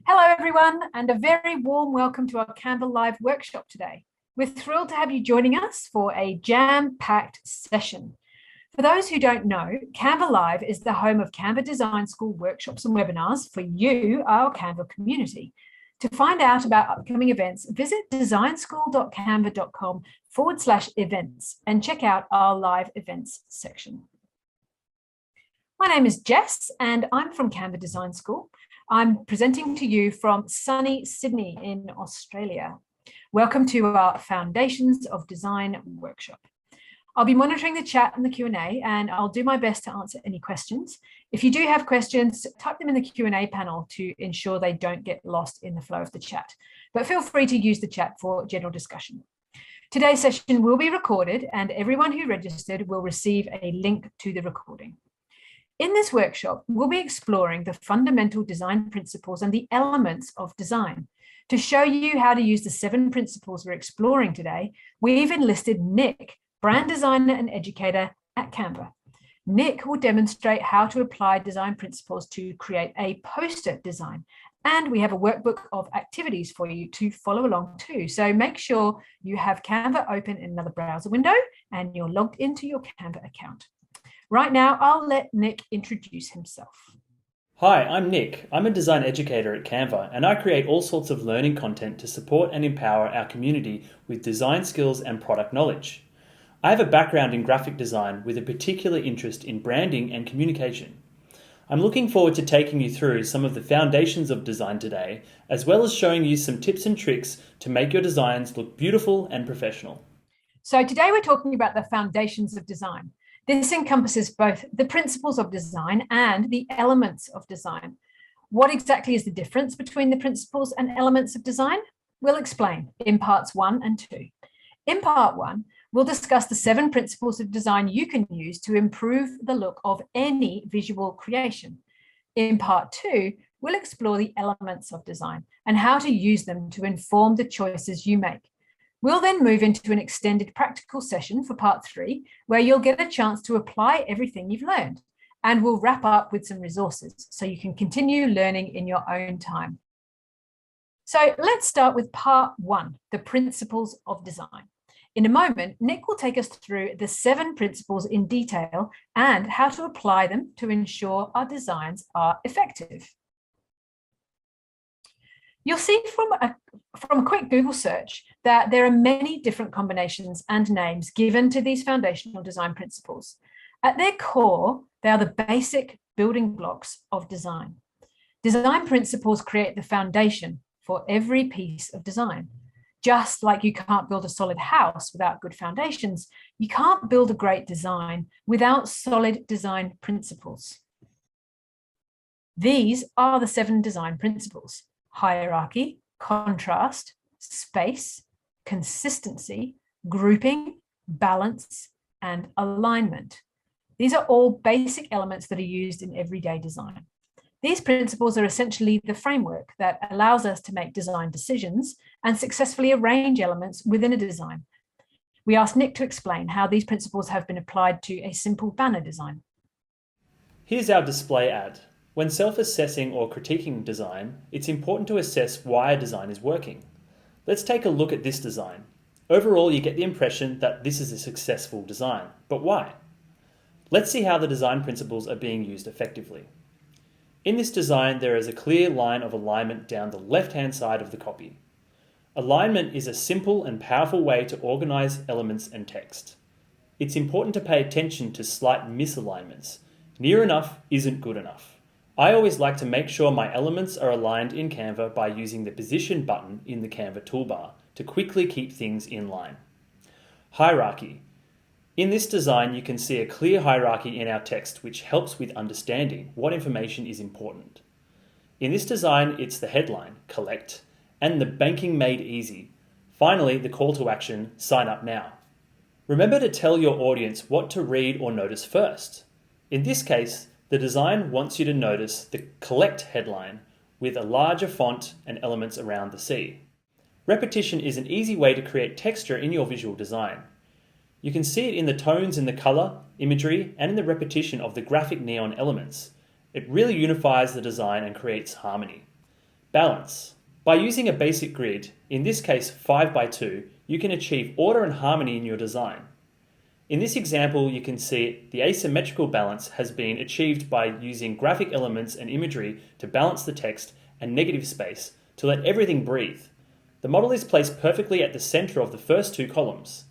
Hello, everyone, and a very warm welcome to our Canva Live workshop today. We're thrilled to have you joining us for a jam-packed session. For those who don't know, Canva Live is the home of Canva Design School workshops and webinars for you, our Canva community. To find out about upcoming events, visit designschool.canva.com/events and check out our live events section. My name is Jess, and I'm from Canva Design School. I'm presenting to you from sunny Sydney in Australia. Welcome to our Foundations of Design workshop. I'll be monitoring the chat and the Q&A, and I'll do my best to answer any questions. If you do have questions, type them in the Q&A panel to ensure they don't get lost in the flow of the chat. But feel free to use the chat for general discussion. Today's session will be recorded, and everyone who registered will receive a link to the recording. In this workshop, we'll be exploring the fundamental design principles and the elements of design. To show you how to use the 7 principles we're exploring today, we've enlisted Nick, brand designer and educator at Canva. Nick will demonstrate how to apply design principles to create a poster design. And we have a workbook of activities for you to follow along too. So make sure you have Canva open in another browser window and you're logged into your Canva account. Right now, I'll let Nick introduce himself. Hi, I'm Nick. I'm a design educator at Canva, and I create all sorts of learning content to support and empower our community with design skills and product knowledge. I have a background in graphic design with a particular interest in branding and communication. I'm looking forward to taking you through some of the foundations of design today, as well as showing you some tips and tricks to make your designs look beautiful and professional. So today we're talking about the foundations of design. This encompasses both the principles of design and the elements of design. What exactly is the difference between the principles and elements of design? We'll explain in parts 1 and 2. In part 1, we'll discuss the 7 principles of design you can use to improve the look of any visual creation. In part 2, we'll explore the elements of design and how to use them to inform the choices you make. We'll then move into an extended practical session for part 3, where you'll get a chance to apply everything you've learned. And we'll wrap up with some resources so you can continue learning in your own time. So let's start with part 1, the principles of design. In a moment, Nick will take us through the 7 principles in detail and how to apply them to ensure our designs are effective. You'll see from a quick Google search that there are many different combinations and names given to these foundational design principles. At their core, they are the basic building blocks of design. Design principles create the foundation for every piece of design. Just like you can't build a solid house without good foundations, you can't build a great design without solid design principles. These are the 7 design principles: hierarchy, contrast, space, consistency, grouping, balance, and alignment. These are all basic elements that are used in everyday design. These principles are essentially the framework that allows us to make design decisions and successfully arrange elements within a design. We asked Nick to explain how these principles have been applied to a simple banner design. Here's our display ad. When self-assessing or critiquing design, it's important to assess why a design is working. Let's take a look at this design. Overall, you get the impression that this is a successful design, but why? Let's see how the design principles are being used effectively. In this design, there is a clear line of alignment down the left-hand side of the copy. Alignment is a simple and powerful way to organize elements and text. It's important to pay attention to slight misalignments. Near enough isn't good enough. I always like to make sure my elements are aligned in Canva by using the position button in the Canva toolbar to quickly keep things in line. Hierarchy. In this design, you can see a clear hierarchy in our text, which helps with understanding what information is important. In this design, it's the headline, collect, and the banking made easy. Finally, the call to action, sign up now. Remember to tell your audience what to read or notice first. In this case, the design wants you to notice the collect headline with a larger font and elements around the C. Repetition is an easy way to create texture in your visual design. You can see it in the tones in the color, imagery, and in the repetition of the graphic neon elements. It really unifies the design and creates harmony. Balance. By using a basic grid, in this case 5 by 2, you can achieve order and harmony in your design. In this example, you can see the asymmetrical balance has been achieved by using graphic elements and imagery to balance the text and negative space to let everything breathe. The model is placed perfectly at the center of the first two columns.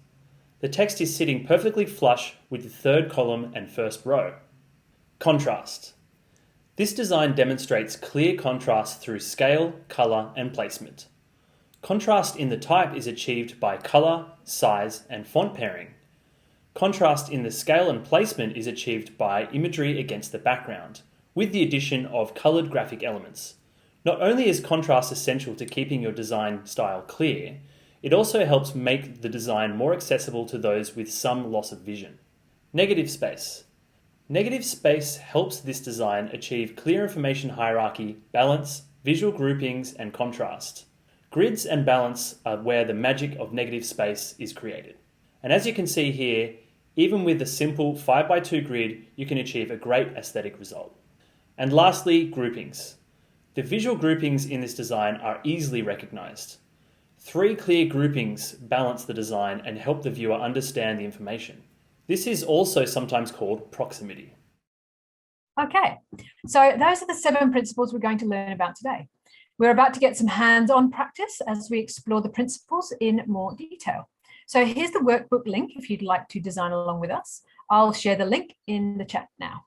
The text is sitting perfectly flush with the third column and first row. Contrast. This design demonstrates clear contrast through scale, color, and placement. Contrast in the type is achieved by color, size, and font pairing. Contrast in the scale and placement is achieved by imagery against the background, with the addition of colored graphic elements. Not only is contrast essential to keeping your design style clear, it also helps make the design more accessible to those with some loss of vision. Negative space. Negative space helps this design achieve clear information hierarchy, balance, visual groupings, and contrast. Grids and balance are where the magic of negative space is created. And as you can see here, even with a simple 5 by 2 grid, you can achieve a great aesthetic result. And lastly, groupings. The visual groupings in this design are easily recognized. 3 clear groupings balance the design and help the viewer understand the information. This is also sometimes called proximity. Okay, so those are the 7 principles we're going to learn about today. We're about to get some hands-on practice as we explore the principles in more detail. So here's the workbook link if you'd like to design along with us. I'll share the link in the chat now.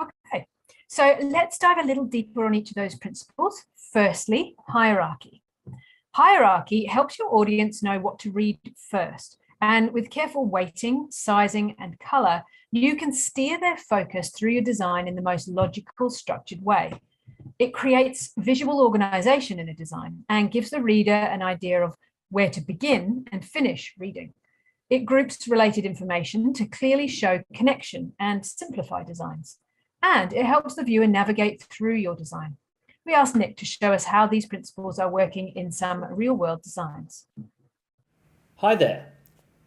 Okay, so let's dive a little deeper on each of those principles. Firstly, hierarchy. Hierarchy helps your audience know what to read first. And with careful weighting, sizing, and color, you can steer their focus through your design in the most logical, structured way. It creates visual organization in a design and gives the reader an idea of where to begin and finish reading. It groups related information to clearly show connection and simplify designs. And it helps the viewer navigate through your design. We asked Nick to show us how these principles are working in some real-world designs. Hi there.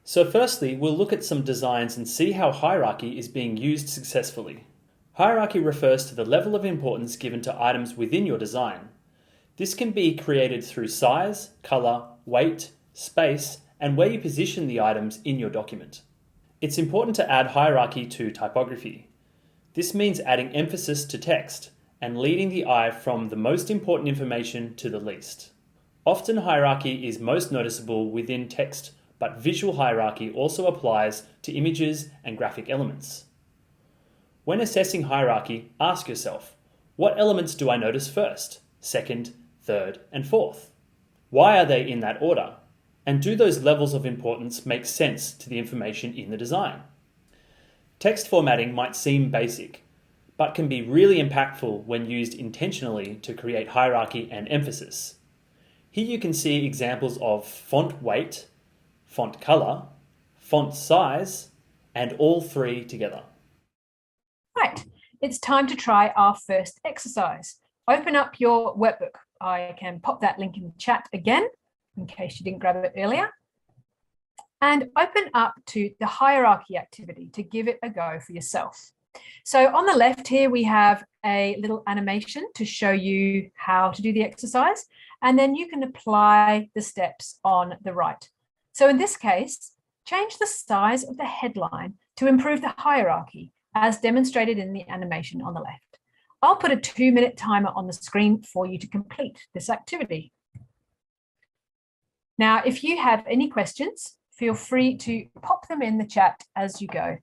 So firstly, we'll look at some designs and see how hierarchy is being used successfully. Hierarchy refers to the level of importance given to items within your design. This can be created through size, color, weight, space, and where you position the items in your document. It's important to add hierarchy to typography. This means adding emphasis to text and leading the eye from the most important information to the least. Often hierarchy is most noticeable within text, but visual hierarchy also applies to images and graphic elements. When assessing hierarchy, ask yourself, what elements do I notice first, second, third, and fourth? Why are they in that order? And do those levels of importance make sense to the information in the design? Text formatting might seem basic, but can be really impactful when used intentionally to create hierarchy and emphasis. Here you can see examples of font weight, font color, font size, and all 3 together. Right, it's time to try our first exercise. Open up your workbook. I can pop that link in the chat again, in case you didn't grab it earlier. And open up to the hierarchy activity to give it a go for yourself. So on the left here, we have a little animation to show you how to do the exercise, and then you can apply the steps on the right. So in this case, change the size of the headline to improve the hierarchy, as demonstrated in the animation on the left. I'll put a 2-minute timer on the screen for you to complete this activity. Now, if you have any questions, feel free to pop them in the chat as you go.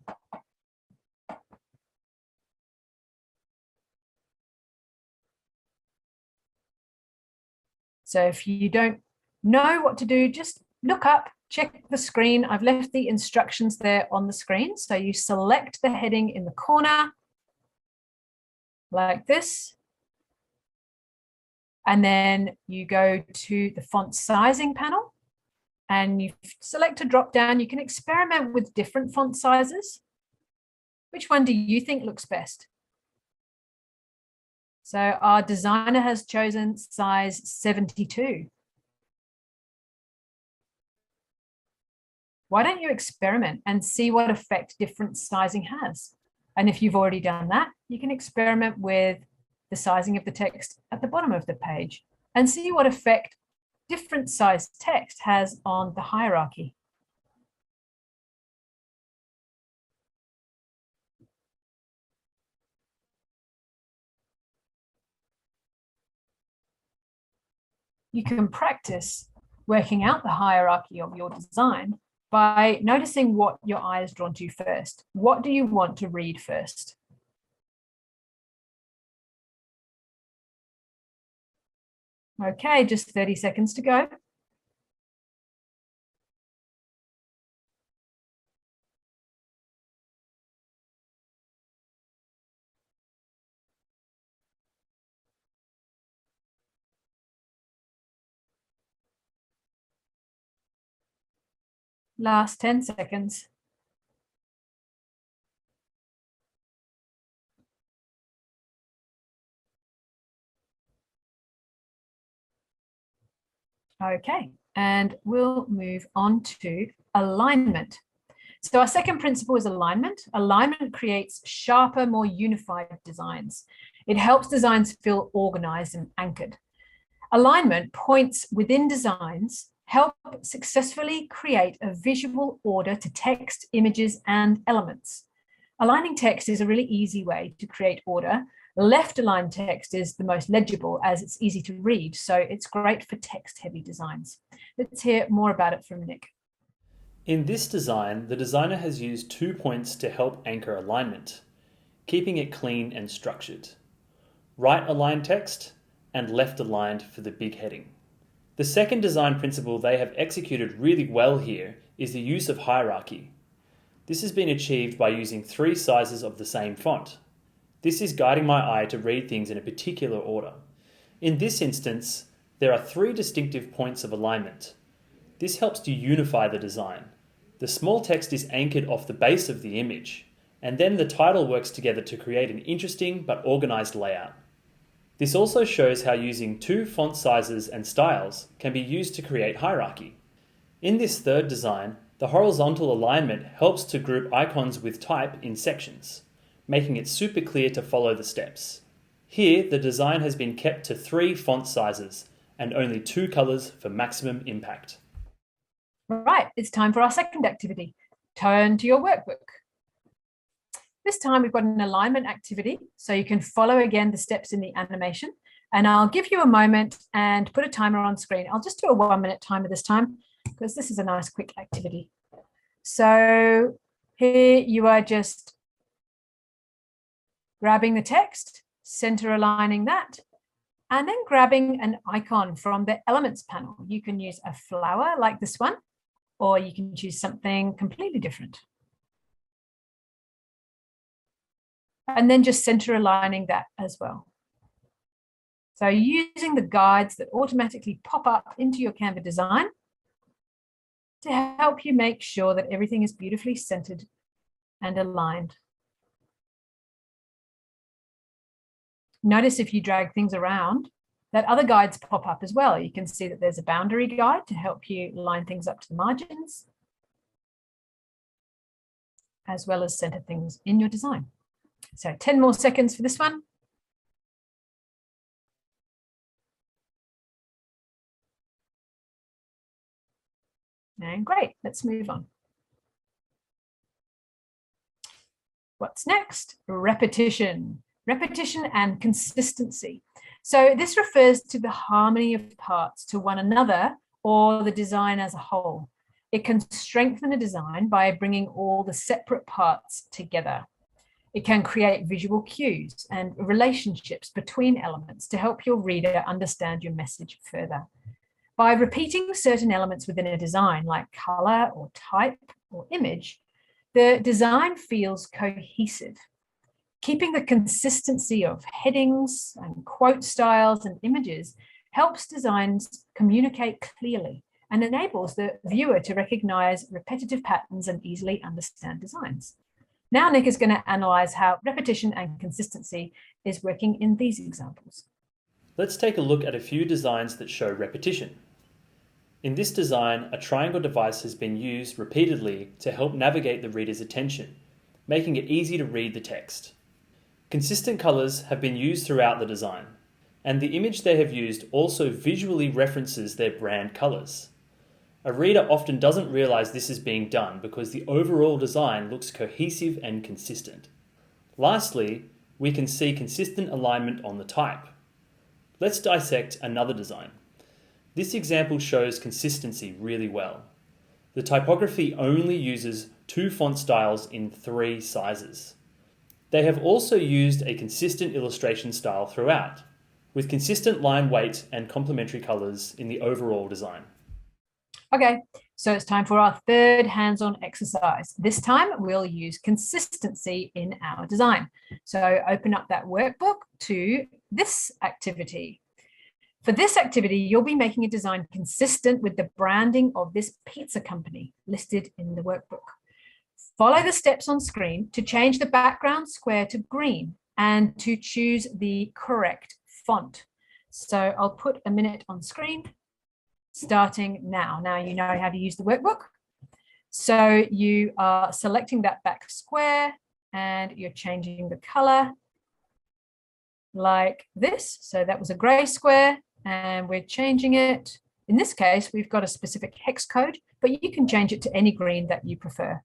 So if you don't know what to do, just look up, check the screen. I've left the instructions there on the screen. So you select the heading in the corner like this. And then you go to the font sizing panel and you select a drop down. You can experiment with different font sizes. Which one do you think looks best? So our designer has chosen size 72. Why don't you experiment and see what effect different sizing has? And if you've already done that, you can experiment with the sizing of the text at the bottom of the page and see what effect different sized text has on the hierarchy. You can practice working out the hierarchy of your design by noticing what your eye is drawn to first. What do you want to read first? Okay, just 30 seconds to go. Last 10 seconds. Okay, and we'll move on to alignment. So our second principle is alignment. Alignment creates sharper, more unified designs. It helps designs feel organized and anchored. Alignment points within designs help successfully create a visual order to text, images, and elements. Aligning text is a really easy way to create order. Left aligned text is the most legible as it's easy to read, so it's great for text-heavy designs. Let's hear more about it from Nick. In this design, the designer has used 2 points to help anchor alignment, keeping it clean and structured. Right aligned text and left aligned for the big heading. The second design principle they have executed really well here is the use of hierarchy. This has been achieved by using 3 sizes of the same font. This is guiding my eye to read things in a particular order. In this instance, there are 3 distinctive points of alignment. This helps to unify the design. The small text is anchored off the base of the image, and then the title works together to create an interesting but organized layout. This also shows how using 2 font sizes and styles can be used to create hierarchy. In this third design, the horizontal alignment helps to group icons with type in sections, making it super clear to follow the steps. Here, the design has been kept to 3 font sizes and only 2 colors for maximum impact. Right, it's time for our second activity. Turn to your workbook. This time we've got an alignment activity, so you can follow again the steps in the animation, and I'll give you a moment and put a timer on screen. I'll just do a 1-minute timer this time because this is a nice quick activity. So here you are just grabbing the text, center aligning that, and then grabbing an icon from the elements panel. You can use a flower like this one, or you can choose something completely different. And then just center aligning that as well. So using the guides that automatically pop up into your Canva design to help you make sure that everything is beautifully centered and aligned. Notice if you drag things around, that other guides pop up as well. You can see that there's a boundary guide to help you line things up to the margins, as well as center things in your design. So 10 more seconds for this one. And great, let's move on. What's next? Repetition. Repetition and consistency. So this refers to the harmony of parts to one another or the design as a whole. It can strengthen a design by bringing all the separate parts together. It can create visual cues and relationships between elements to help your reader understand your message further. By repeating certain elements within a design, like color or type or image, the design feels cohesive. Keeping the consistency of headings and quote styles and images helps designs communicate clearly and enables the viewer to recognize repetitive patterns and easily understand designs. Now Nick is going to analyze how repetition and consistency is working in these examples. Let's take a look at a few designs that show repetition. In this design, a triangle device has been used repeatedly to help navigate the reader's attention, making it easy to read the text. Consistent colours have been used throughout the design, and the image they have used also visually references their brand colours. A reader often doesn't realise this is being done because the overall design looks cohesive and consistent. Lastly, we can see consistent alignment on the type. Let's dissect another design. This example shows consistency really well. The typography only uses 2 font styles in 3 sizes. They have also used a consistent illustration style throughout, with consistent line weight and complementary colours in the overall design. Okay, so it's time for our third hands-on exercise. This time we'll use consistency in our design. So open up that workbook to this activity. For this activity, you'll be making a design consistent with the branding of this pizza company listed in the workbook. Follow the steps on screen to change the background square to green and to choose the correct font. So I'll put a minute on screen starting now. Now you know how to use the workbook. So you are selecting that back square and you're changing the color like this. So that was a gray square and we're changing it. In this case, we've got a specific hex code, but you can change it to any green that you prefer.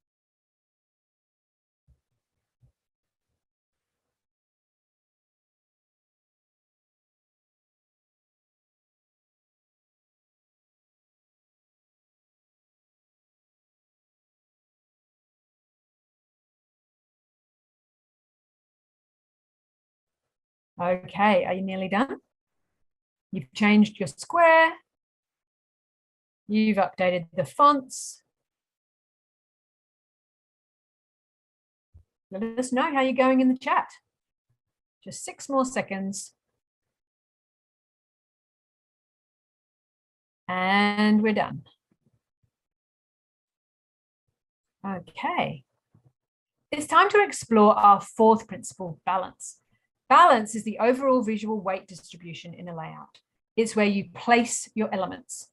Okay, are you nearly done? You've changed your square. You've updated the fonts. Let us know how you're going in the chat. Just 6 more seconds. And we're done. Okay. It's time to explore our fourth principle, balance. Balance is the overall visual weight distribution in a layout. It's where you place your elements.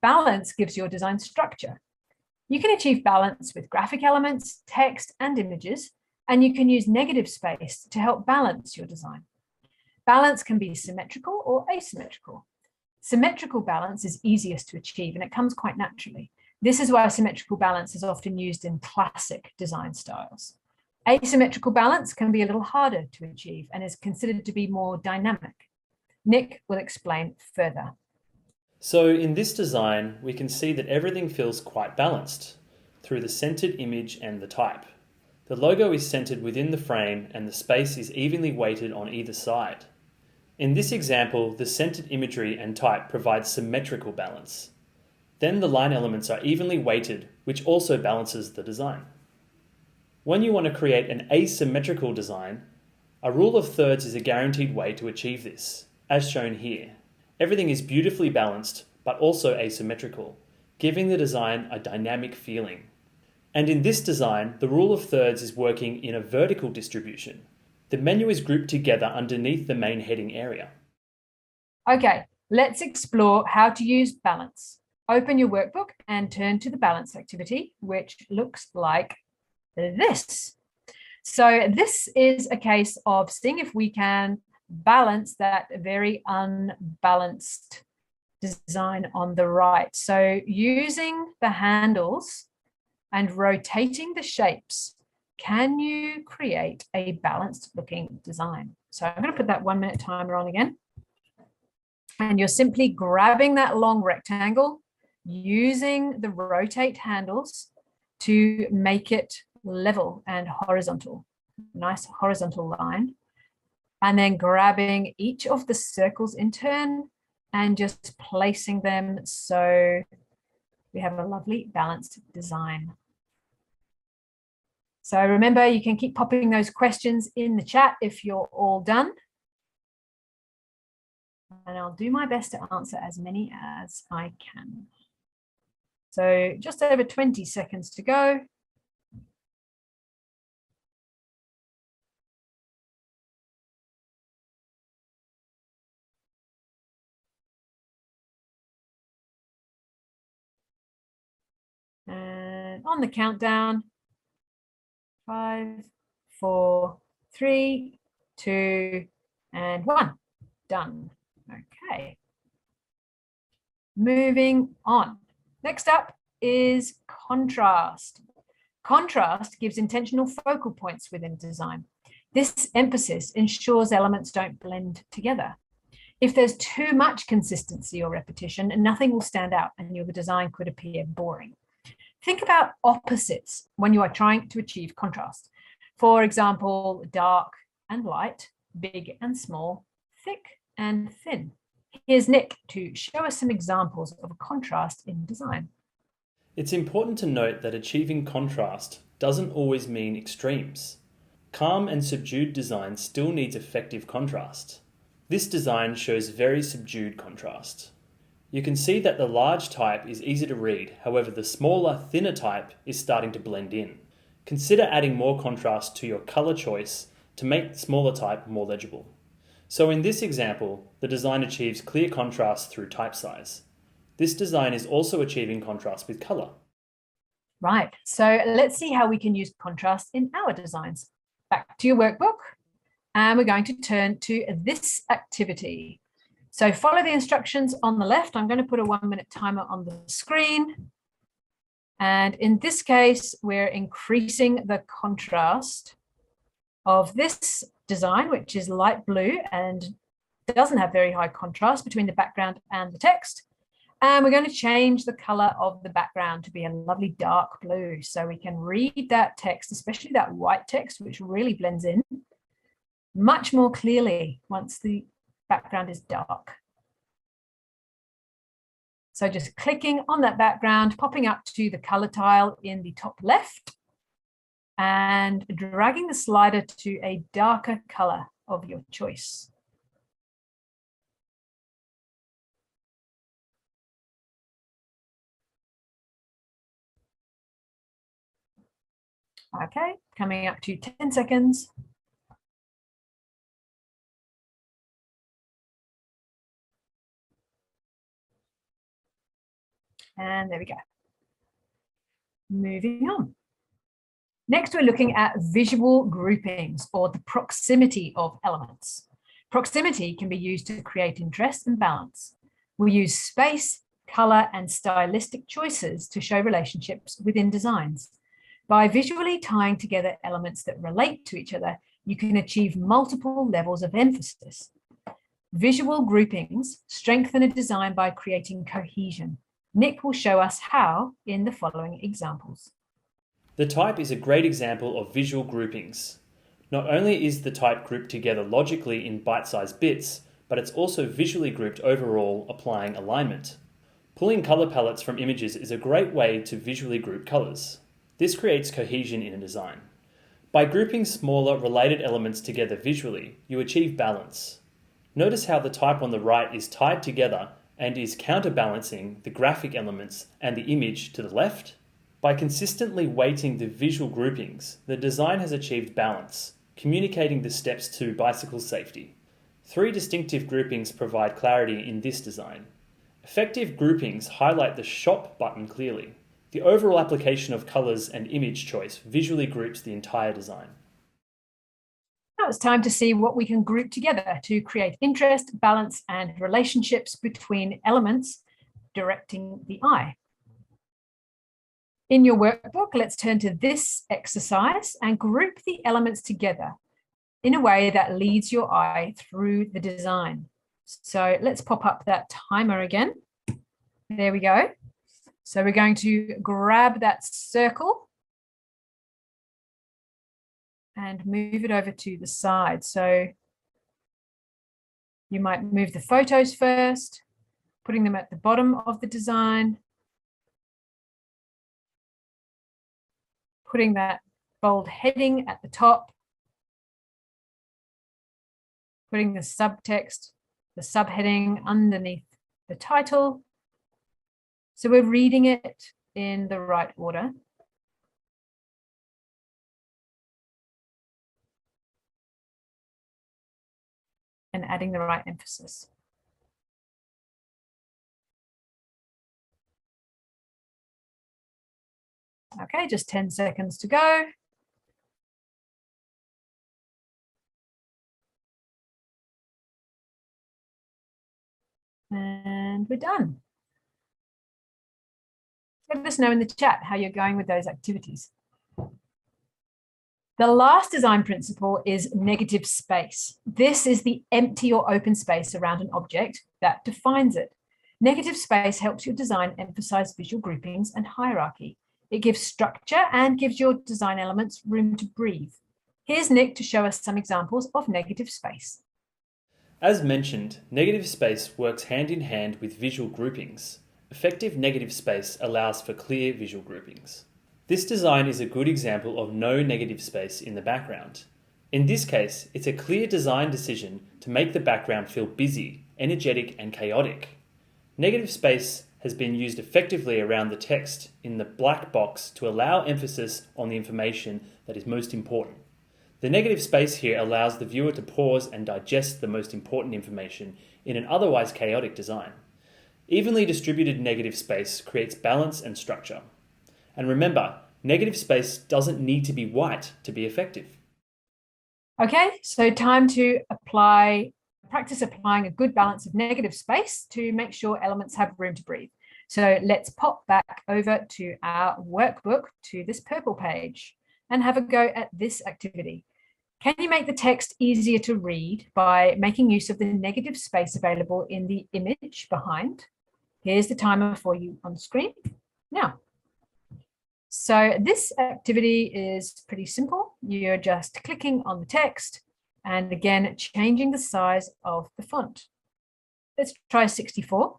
Balance gives your design structure. You can achieve balance with graphic elements, text, and images, and you can use negative space to help balance your design. Balance can be symmetrical or asymmetrical. Symmetrical balance is easiest to achieve, and it comes quite naturally. This is why symmetrical balance is often used in classic design styles. Asymmetrical balance can be a little harder to achieve and is considered to be more dynamic. Nick will explain further. So in this design, we can see that everything feels quite balanced through the centered image and the type. The logo is centered within the frame and the space is evenly weighted on either side. In this example, the centered imagery and type provide symmetrical balance. Then the line elements are evenly weighted, which also balances the design. When you want to create an asymmetrical design, a rule of thirds is a guaranteed way to achieve this, as shown here. Everything is beautifully balanced, but also asymmetrical, giving the design a dynamic feeling. And in this design, the rule of thirds is working in a vertical distribution. The menu is grouped together underneath the main heading area. Okay, let's explore how to use balance. Open your workbook and turn to the balance activity, which looks like this. So this is a case of seeing if we can balance that very unbalanced design on the right. So using the handles and rotating the shapes, can you create a balanced looking design? So I'm going to put that 1 minute timer on again. And you're simply grabbing that long rectangle, using the rotate handles to make it level and horizontal, nice horizontal line. And then grabbing each of the circles in turn and just placing them so we have a lovely balanced design. So remember, you can keep popping those questions in the chat if you're all done. And I'll do my best to answer as many as I can. So just over 20 seconds to go. And on the countdown, 5, 4, 3, 2, and 1. Done. Okay. Moving on. Next up is contrast. Contrast gives intentional focal points within design. This emphasis ensures elements don't blend together. If there's too much consistency or repetition, nothing will stand out and your design could appear boring. Think about opposites when you are trying to achieve contrast. For example, dark and light, big and small, thick and thin. Here's Nick to show us some examples of a contrast in design. It's important to note that achieving contrast doesn't always mean extremes. Calm and subdued design still needs effective contrast. This design shows very subdued contrast. You can see that the large type is easy to read, however the smaller, thinner type is starting to blend in. Consider adding more contrast to your color choice to make the smaller type more legible. So in this example, the design achieves clear contrast through type size. This design is also achieving contrast with color. Right, so let's see how we can use contrast in our designs. Back to your workbook, and we're going to turn to this activity. So follow the instructions on the left. I'm going to put a 1-minute timer on the screen. And in this case, we're increasing the contrast of this design, which is light blue and doesn't have very high contrast between the background and the text. And we're going to change the color of the background to be a lovely dark blue so we can read that text, especially that white text, which really blends in much more clearly once the background is dark. So just clicking on that background, popping up to the color tile in the top left and dragging the slider to a darker color of your choice. Okay, coming up to 10 seconds. And there we go. Moving on. Next, we're looking at visual groupings or the proximity of elements. Proximity can be used to create interest and balance. We use space, color, and stylistic choices to show relationships within designs. By visually tying together elements that relate to each other, you can achieve multiple levels of emphasis. Visual groupings strengthen a design by creating cohesion. Nick will show us how in the following examples. The type is a great example of visual groupings. Not only is the type grouped together logically in bite-sized bits, but it's also visually grouped overall, applying alignment. Pulling color palettes from images is a great way to visually group colors. This creates cohesion in a design. By grouping smaller related elements together visually, you achieve balance. Notice how the type on the right is tied together and is counterbalancing the graphic elements and the image to the left. By consistently weighting the visual groupings, the design has achieved balance, communicating the steps to bicycle safety. 3 distinctive groupings provide clarity in this design. Effective groupings highlight the shop button clearly. The overall application of colors and image choice visually groups the entire design. Now it's time to see what we can group together to create interest, balance, and relationships between elements directing the eye. In your workbook, let's turn to this exercise and group the elements together in a way that leads your eye through the design. So let's pop up that timer again. There we go. So we're going to grab that circle and move it over to the side. So you might move the photos first, putting them at the bottom of the design, putting that bold heading at the top, putting the subtext, the subheading underneath the title. So we're reading it in the right order. And adding the right emphasis. Okay, just 10 seconds to go. And we're done. Let us know in the chat how you're going with those activities. The last design principle is negative space. This is the empty or open space around an object that defines it. Negative space helps your design emphasize visual groupings and hierarchy. It gives structure and gives your design elements room to breathe. Here's Nick to show us some examples of negative space. As mentioned, negative space works hand in hand with visual groupings. Effective negative space allows for clear visual groupings. This design is a good example of no negative space in the background. In this case, it's a clear design decision to make the background feel busy, energetic, and chaotic. Negative space has been used effectively around the text in the black box to allow emphasis on the information that is most important. The negative space here allows the viewer to pause and digest the most important information in an otherwise chaotic design. Evenly distributed negative space creates balance and structure. And remember, negative space doesn't need to be white to be effective. Okay, so time to practice applying a good balance of negative space to make sure elements have room to breathe. So let's pop back over to our workbook, to this purple page, and have a go at this activity. Can you make the text easier to read by making use of the negative space available in the image behind? Here's the timer for you on the screen now. So this activity is pretty simple. You're just clicking on the text and again, changing the size of the font. Let's try 64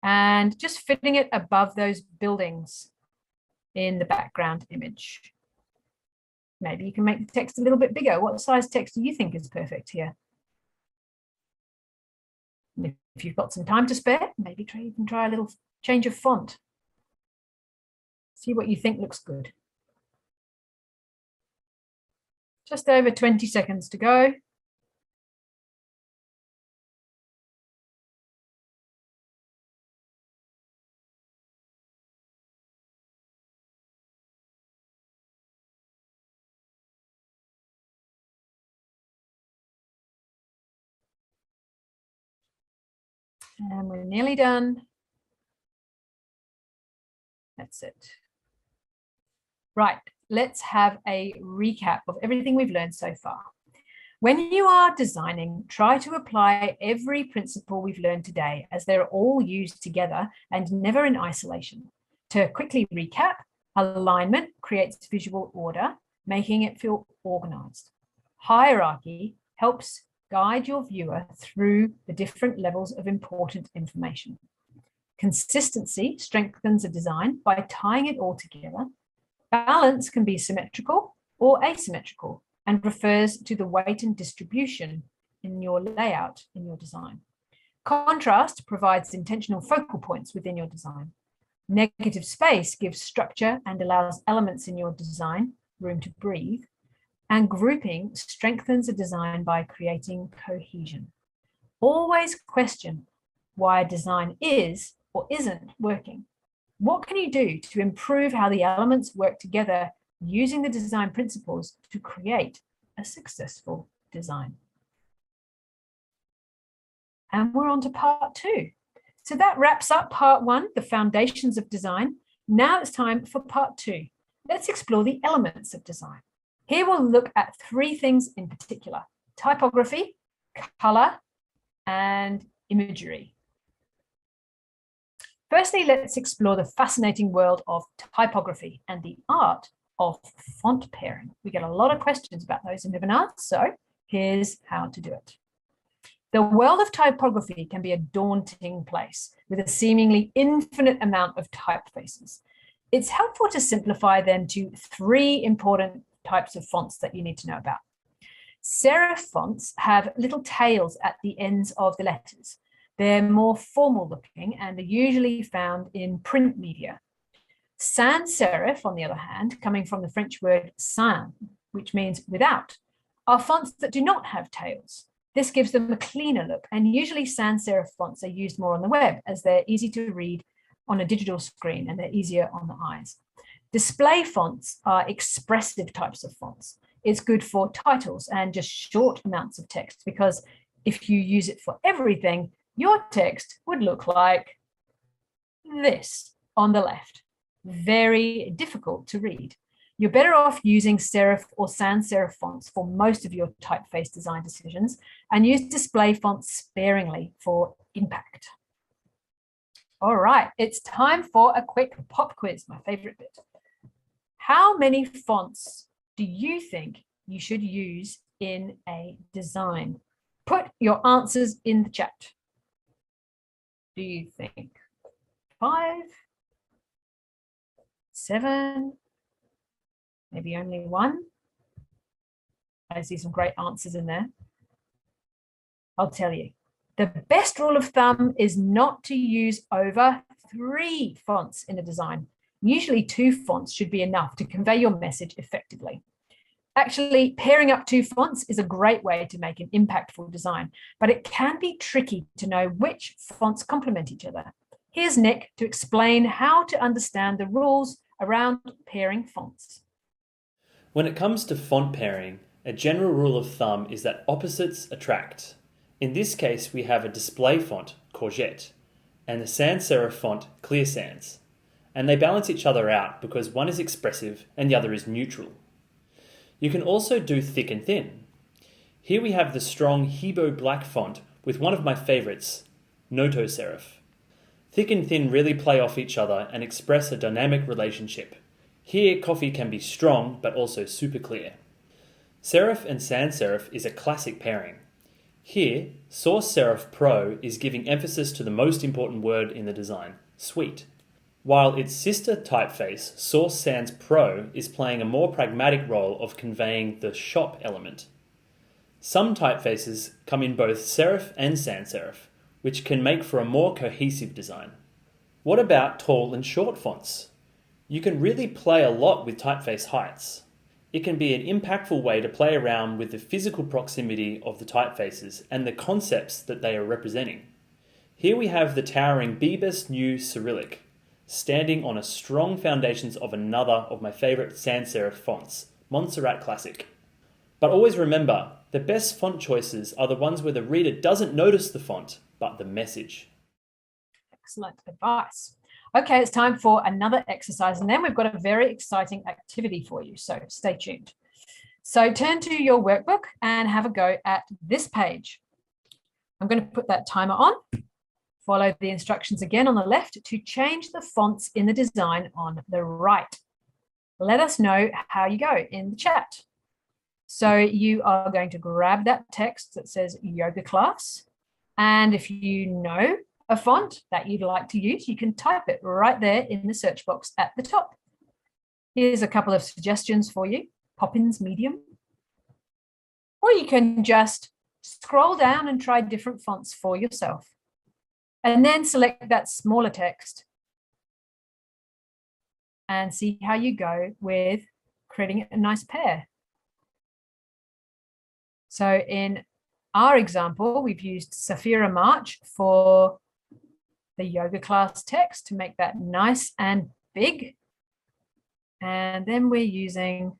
and just fitting it above those buildings in the background image. Maybe you can make the text a little bit bigger. What size text do you think is perfect here? And if you've got some time to spare, maybe you can try a little change of font. See what you think looks good. Just over 20 seconds to go. And we're nearly done. That's it. Right, let's have a recap of everything we've learned so far. When you are designing, try to apply every principle we've learned today, as they're all used together and never in isolation. To quickly recap, alignment creates visual order, making it feel organized. Hierarchy helps guide your viewer through the different levels of important information. Consistency strengthens a design by tying it all together. Balance can be symmetrical or asymmetrical and refers to the weight and distribution in your layout in your design. Contrast provides intentional focal points within your design. Negative space gives structure and allows elements in your design room to breathe. And grouping strengthens a design by creating cohesion. Always question why a design is or isn't working. What can you do to improve how the elements work together using the design principles to create a successful design? And we're on to part 2. So that wraps up part 1, the foundations of design. Now it's time for part 2. Let's explore the elements of design. Here we'll look at 3 things in particular: typography, color, and imagery. Firstly, let's explore the fascinating world of typography and the art of font pairing. We get a lot of questions about those in webinars, so here's how to do it. The world of typography can be a daunting place with a seemingly infinite amount of typefaces. It's helpful to simplify them to 3 important types of fonts that you need to know about. Serif fonts have little tails at the ends of the letters. They're more formal looking and are usually found in print media. Sans serif, on the other hand, coming from the French word sans, which means without, are fonts that do not have tails. This gives them a cleaner look, and usually sans serif fonts are used more on the web as they're easy to read on a digital screen and they're easier on the eyes. Display fonts are expressive types of fonts. It's good for titles and just short amounts of text, because if you use it for everything, your text would look like this on the left. Very difficult to read. You're better off using serif or sans serif fonts for most of your typeface design decisions, and use display fonts sparingly for impact. All right, it's time for a quick pop quiz, my favorite bit. How many fonts do you think you should use in a design? Put your answers in the chat. Do you think 5, 7, maybe only 1? I see some great answers in there. I'll tell you. The best rule of thumb is not to use over 3 fonts in a design. Usually 2 fonts should be enough to convey your message effectively. Actually, pairing up 2 fonts is a great way to make an impactful design, but it can be tricky to know which fonts complement each other. Here's Nick to explain how to understand the rules around pairing fonts. When it comes to font pairing, a general rule of thumb is that opposites attract. In this case, we have a display font, Courgette, and a sans serif font, Clear Sans. And they balance each other out because one is expressive and the other is neutral. You can also do thick and thin. Here we have the strong Hebo black font with one of my favorites, Noto Serif. Thick and thin really play off each other and express a dynamic relationship. Here, coffee can be strong but also super clear. Serif and sans serif is a classic pairing. Here, Source Serif Pro is giving emphasis to the most important word in the design, sweet, while its sister typeface, Source Sans Pro, is playing a more pragmatic role of conveying the shop element. Some typefaces come in both serif and sans serif, which can make for a more cohesive design. What about tall and short fonts? You can really play a lot with typeface heights. It can be an impactful way to play around with the physical proximity of the typefaces and the concepts that they are representing. Here we have the towering Bebas New Cyrillic, standing on a strong foundations of another of my favorite sans serif fonts, Montserrat Classic. But always remember, the best font choices are the ones where the reader doesn't notice the font, but the message. Excellent advice. Okay, it's time for another exercise, and then we've got a very exciting activity for you, so stay tuned. So turn to your workbook and have a go at this page. I'm going to put that timer on. Follow the instructions again on the left to change the fonts in the design on the right. Let us know how you go in the chat. So you are going to grab that text that says yoga class, and if you know a font that you'd like to use, you can type it right there in the search box at the top. Here's a couple of suggestions for you. Poppins Medium. Or you can just scroll down and try different fonts for yourself. And then select that smaller text and see how you go with creating a nice pair. So in our example, we've used Safira March for the yoga class text to make that nice and big. And then we're using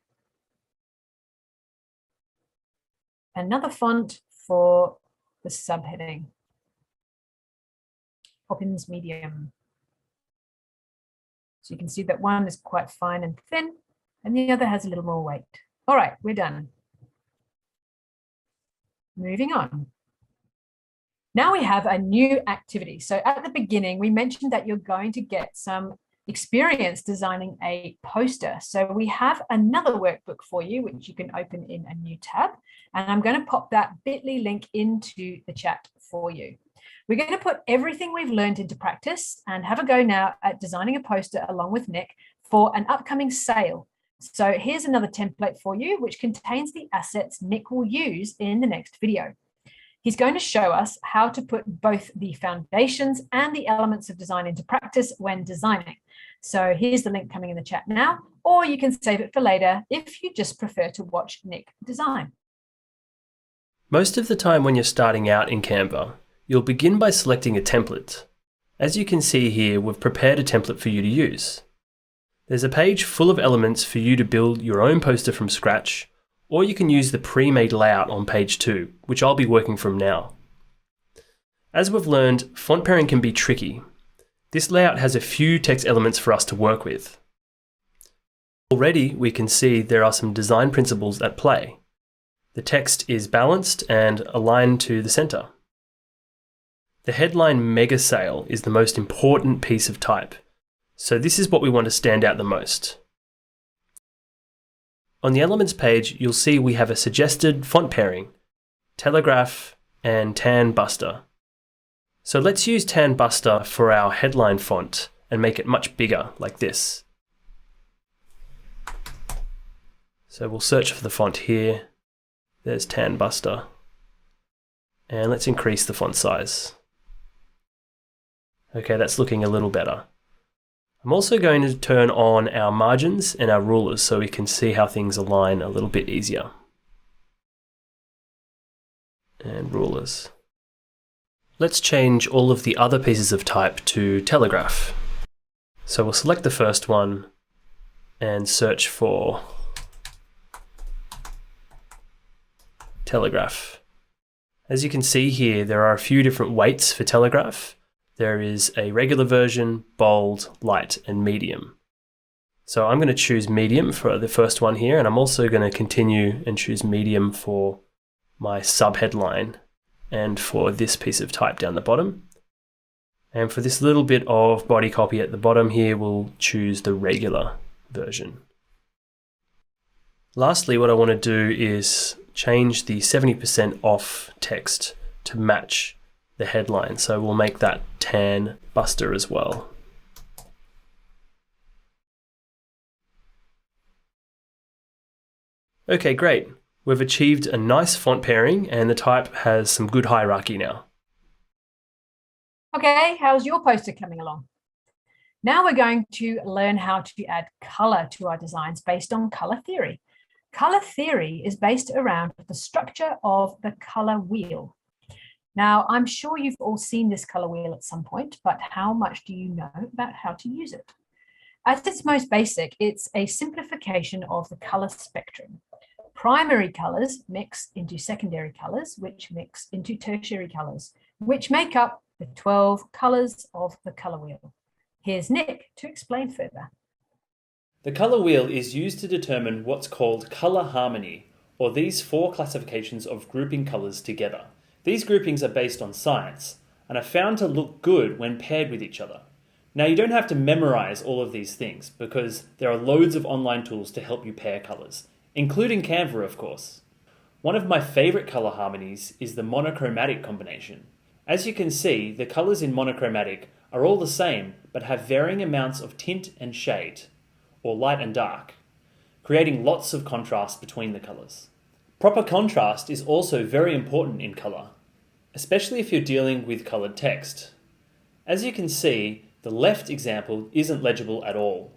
another font for the subheading, Poppins Medium. So you can see that one is quite fine and thin, and the other has a little more weight. All right, we're done. Moving on. Now we have a new activity. So at the beginning, we mentioned that you're going to get some experience designing a poster. So we have another workbook for you, which you can open in a new tab. And I'm going to pop that bit.ly link into the chat for you. We're going to put everything we've learned into practice and have a go now at designing a poster along with Nick for an upcoming sale. So here's another template for you, which contains the assets Nick will use in the next video. He's going to show us how to put both the foundations and the elements of design into practice when designing. So here's the link coming in the chat now, or you can save it for later if you just prefer to watch Nick design. Most of the time when you're starting out in Canva, you'll begin by selecting a template. As you can see here, we've prepared a template for you to use. There's a page full of elements for you to build your own poster from scratch, or you can use the pre-made layout on page 2, which I'll be working from now. As we've learned, font pairing can be tricky. This layout has a few text elements for us to work with. Already, we can see there are some design principles at play. The text is balanced and aligned to the center. The headline mega sale is the most important piece of type, so this is what we want to stand out the most. On the Elements page, you'll see we have a suggested font pairing, Telegraph and Tan Buster. So let's use Tan Buster for our headline font and make it much bigger, like this. So we'll search for the font here. There's Tan Buster. And let's increase the font size. Okay, that's looking a little better. I'm also going to turn on our margins and our rulers so we can see how things align a little bit easier. And rulers. Let's change all of the other pieces of type to Telegraph. So we'll select the first one and search for Telegraph. As you can see here, there are a few different weights for Telegraph. There is a regular version, bold, light, and medium. So I'm going to choose medium for the first one here, and I'm also going to continue and choose medium for my subheadline and for this piece of type down the bottom. And for this little bit of body copy at the bottom here, we'll choose the regular version. Lastly, what I want to do is change the 70% off text to match the headline. So we'll make that Tan Buster as well. Okay, great. We've achieved a nice font pairing and the type has some good hierarchy now. Okay, how's your poster coming along? Now we're going to learn how to add color to our designs based on color theory. Color theory is based around the structure of the color wheel. Now, I'm sure you've all seen this color wheel at some point, but how much do you know about how to use it? At its most basic, it's a simplification of the color spectrum. Primary colors mix into secondary colors, which mix into tertiary colors, which make up the 12 colors of the color wheel. Here's Nick to explain further. The color wheel is used to determine what's called color harmony, or these 4 classifications of grouping colors together. These groupings are based on science and are found to look good when paired with each other. Now, you don't have to memorize all of these things because there are loads of online tools to help you pair colors, including Canva, of course. One of my favorite color harmonies is the monochromatic combination. As you can see, the colors in monochromatic are all the same but have varying amounts of tint and shade, or light and dark, creating lots of contrast between the colors. Proper contrast is also very important in color, especially if you're dealing with colored text. As you can see, the left example isn't legible at all.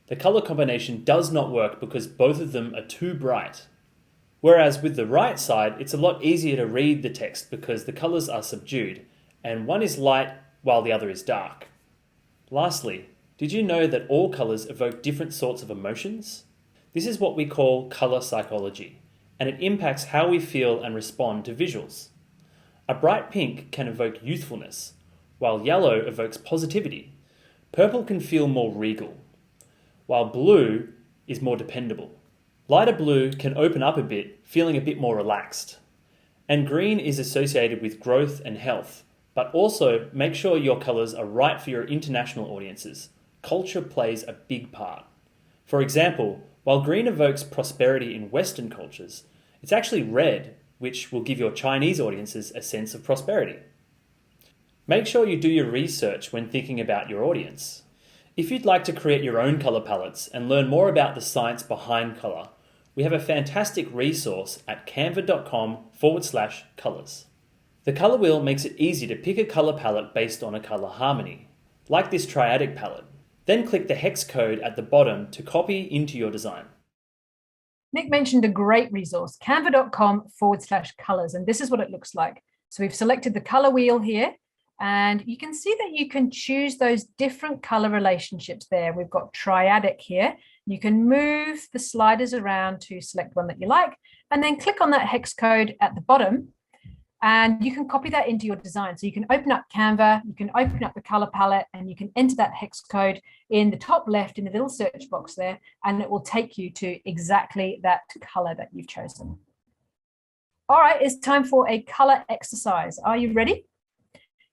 The color combination does not work because both of them are too bright. Whereas with the right side, it's a lot easier to read the text because the colors are subdued, and one is light while the other is dark. Lastly, did you know that all colors evoke different sorts of emotions? This is what we call color psychology, and it impacts how we feel and respond to visuals. A bright pink can evoke youthfulness, while yellow evokes positivity. Purple can feel more regal, while blue is more dependable. Lighter blue can open up a bit, feeling a bit more relaxed. And green is associated with growth and health, but also make sure your colors are right for your international audiences. Culture plays a big part. For example, while green evokes prosperity in Western cultures, it's actually red, which will give your Chinese audiences a sense of prosperity. Make sure you do your research when thinking about your audience. If you'd like to create your own color palettes and learn more about the science behind color, we have a fantastic resource at canva.com/colors. The color wheel makes it easy to pick a color palette based on a color harmony, like this triadic palette. Then click the hex code at the bottom to copy into your design. Nick mentioned a great resource, canva.com/colors, and this is what it looks like. So we've selected the color wheel here, and you can see that you can choose those different color relationships there. We've got triadic here. You can move the sliders around to select one that you like, and then click on that hex code at the bottom, And you can copy that into your design. So you can open up Canva, you can open up the color palette, and you can enter that hex code in the top left in the little search box there, and it will take you to exactly that color that you've chosen. All right, it's time for a color exercise. Are you ready?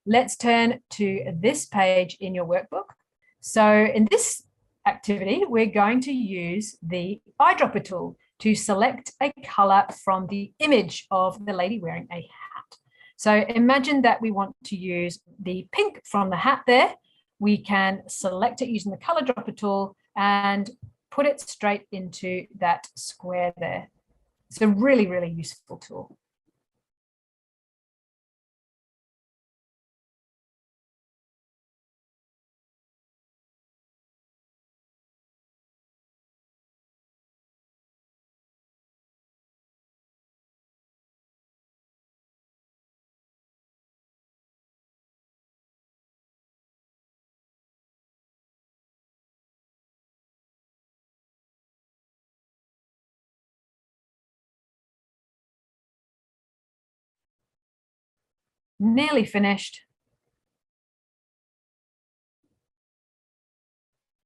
Let's turn to this page in your workbook. So in this activity, we're going to use the eyedropper tool to select a color from the image of the lady wearing a hat. So imagine that we want to use the pink from the hat there. We can select it using the color dropper tool and put it straight into that square there. It's a really, really useful tool. Nearly finished.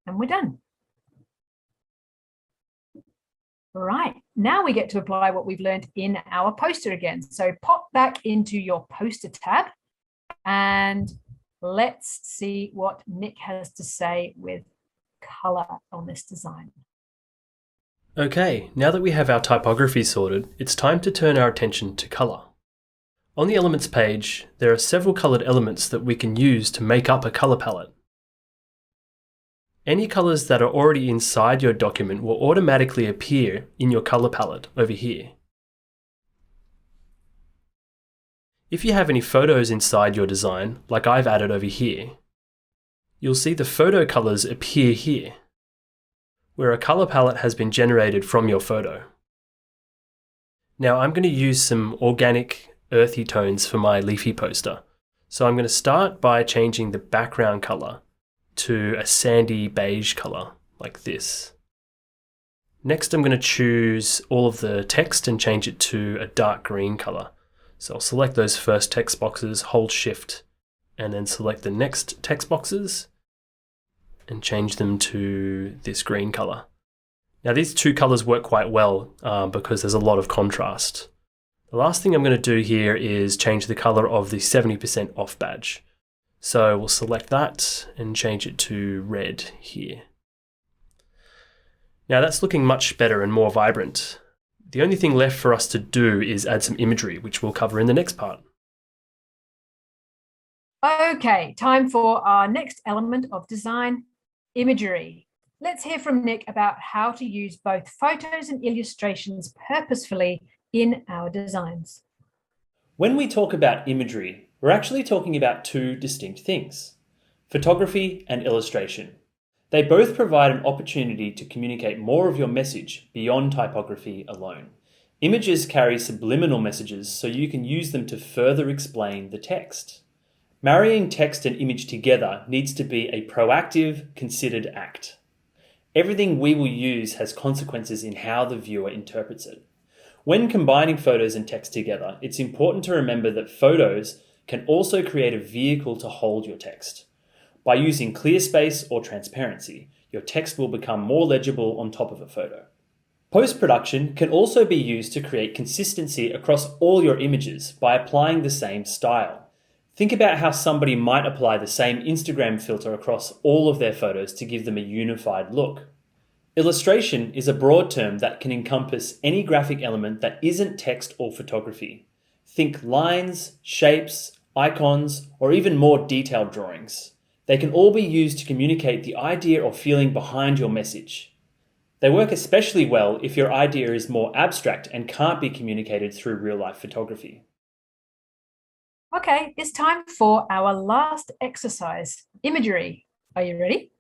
And we're done. Right, now we get to apply what we've learned in our poster again. So pop back into your poster tab and let's see what Nick has to say with color on this design. Okay, now that we have our typography sorted, it's time to turn our attention to color. On the Elements page, there are several colored elements that we can use to make up a color palette. Any colors that are already inside your document will automatically appear in your color palette over here. If you have any photos inside your design, like I've added over here, you'll see the photo colors appear here, where a color palette has been generated from your photo. Now I'm going to use some organic earthy tones for my leafy poster. So I'm going to start by changing the background color to a sandy beige color like this. Next I'm going to choose all of the text and change it to a dark green color. So I'll select those first text boxes, hold Shift, and then select the next text boxes and change them to this green color. Now these two colors work quite well because there's a lot of contrast. The last thing I'm going to do here is change the color of the 70% off badge. So we'll select that and change it to red here. Now that's looking much better and more vibrant. The only thing left for us to do is add some imagery, which we'll cover in the next part. Okay, time for our next element of design, imagery. Let's hear from Nick about how to use both photos and illustrations purposefully in our designs. When we talk about imagery, we're actually talking about two distinct things: photography and illustration. They both provide an opportunity to communicate more of your message beyond typography alone. Images carry subliminal messages, so you can use them to further explain the text. Marrying text and image together needs to be a proactive, considered act. Everything we will use has consequences in how the viewer interprets it. When combining photos and text together, it's important to remember that photos can also create a vehicle to hold your text. By using clear space or transparency, your text will become more legible on top of a photo. Post-production can also be used to create consistency across all your images by applying the same style. Think about how somebody might apply the same Instagram filter across all of their photos to give them a unified look. Illustration is a broad term that can encompass any graphic element that isn't text or photography. Think lines, shapes, icons, or even more detailed drawings. They can all be used to communicate the idea or feeling behind your message. They work especially well if your idea is more abstract and can't be communicated through real-life photography. Okay, it's time for our last exercise, imagery. Are you ready?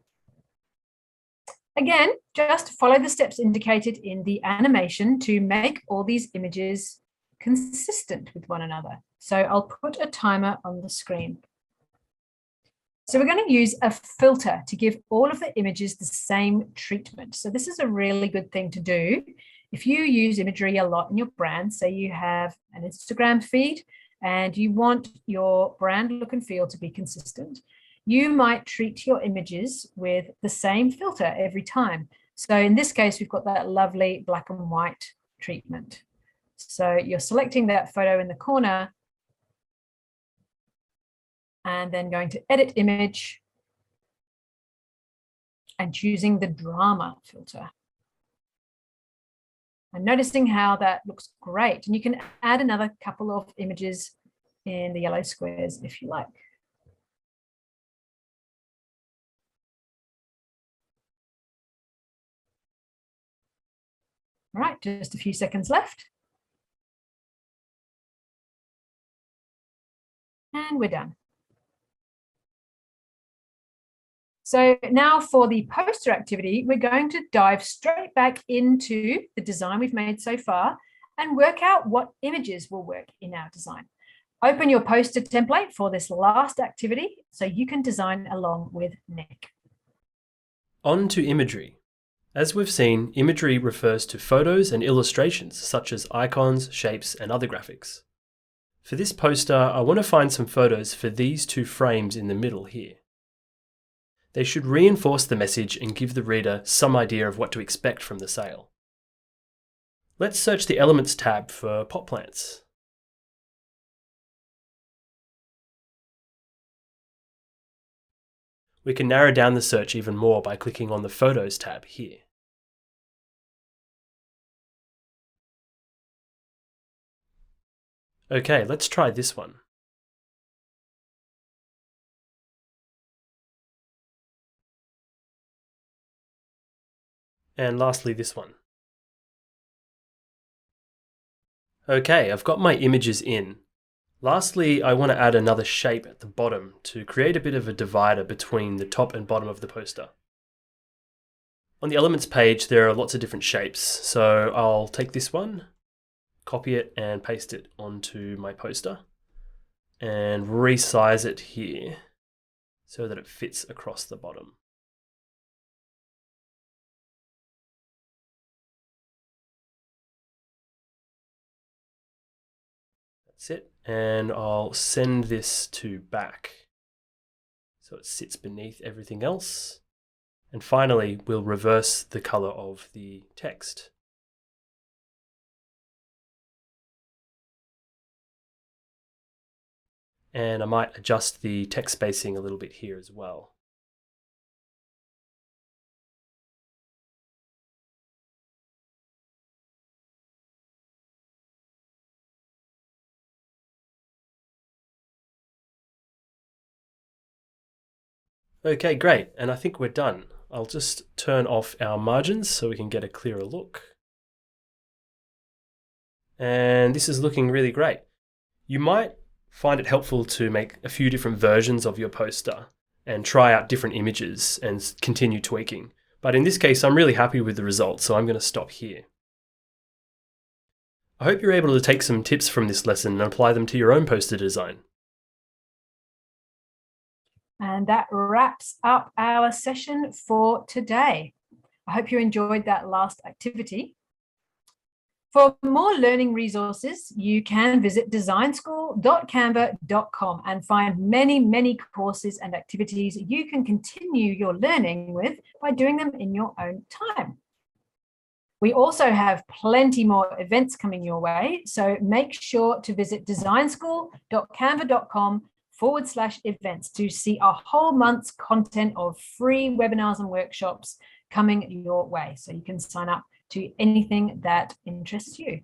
Again, just follow the steps indicated in the animation to make all these images consistent with one another. So I'll put a timer on the screen. So we're going to use a filter to give all of the images the same treatment. So this is a really good thing to do. If you use imagery a lot in your brand, say you have an Instagram feed, and you want your brand look and feel to be consistent, you might treat your images with the same filter every time. So in this case, we've got that lovely black and white treatment. So you're selecting that photo in the corner and then going to edit image and choosing the drama filter. And noticing how that looks great. And you can add another couple of images in the yellow squares if you like. All right, just a few seconds left. And we're done. So now for the poster activity, we're going to dive straight back into the design we've made so far and work out what images will work in our design. Open your poster template for this last activity so you can design along with Nick. On to imagery. As we've seen, imagery refers to photos and illustrations such as icons, shapes, and other graphics. For this poster, I want to find some photos for these two frames in the middle here. They should reinforce the message and give the reader some idea of what to expect from the sale. Let's search the Elements tab for pot plants. We can narrow down the search even more by clicking on the Photos tab here. Okay, let's try this one. And lastly, this one. Okay, I've got my images in. Lastly, I want to add another shape at the bottom to create a bit of a divider between the top and bottom of the poster. On the Elements page, there are lots of different shapes, so I'll take this one, copy it and paste it onto my poster, and resize it here so that it fits across the bottom. That's it, and I'll send this to back so it sits beneath everything else. And finally, we'll reverse the color of the text. And I might adjust the text spacing a little bit here as well. Okay, great. And I think we're done. I'll just turn off our margins so we can get a clearer look. And this is looking really great. You might find it helpful to make a few different versions of your poster and try out different images and continue tweaking. But in this case, I'm really happy with the results, so I'm going to stop here. I hope you're able to take some tips from this lesson and apply them to your own poster design. And that wraps up our session for today. I hope you enjoyed that last activity. For more learning resources, you can visit designschool.canva.com and find many courses and activities you can continue your learning with by doing them in your own time. We also have plenty more events coming your way, so make sure to visit designschool.canva.com/events to see a whole month's content of free webinars and workshops coming your way. So you can sign up to anything that interests you.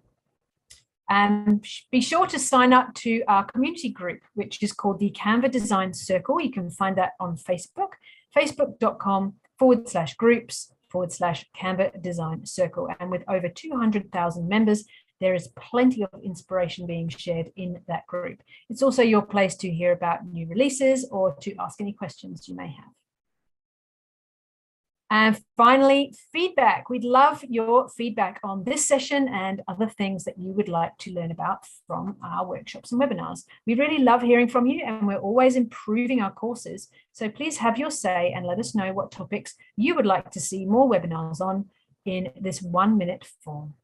And be sure to sign up to our community group, which is called the Canva Design Circle. You can find that on Facebook, facebook.com/groups/Canva Design Circle. And with over 200,000 members, there is plenty of inspiration being shared in that group. It's also your place to hear about new releases or to ask any questions you may have. And finally, feedback. We'd love your feedback on this session and other things that you would like to learn about from our workshops and webinars. We really love hearing from you, and we're always improving our courses. So please have your say and let us know what topics you would like to see more webinars on in this 1-minute form.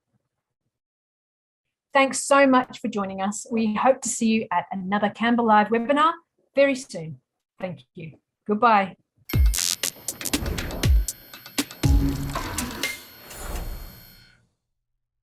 Thanks so much for joining us. We hope to see you at another Canva Live webinar very soon. Thank you. Goodbye.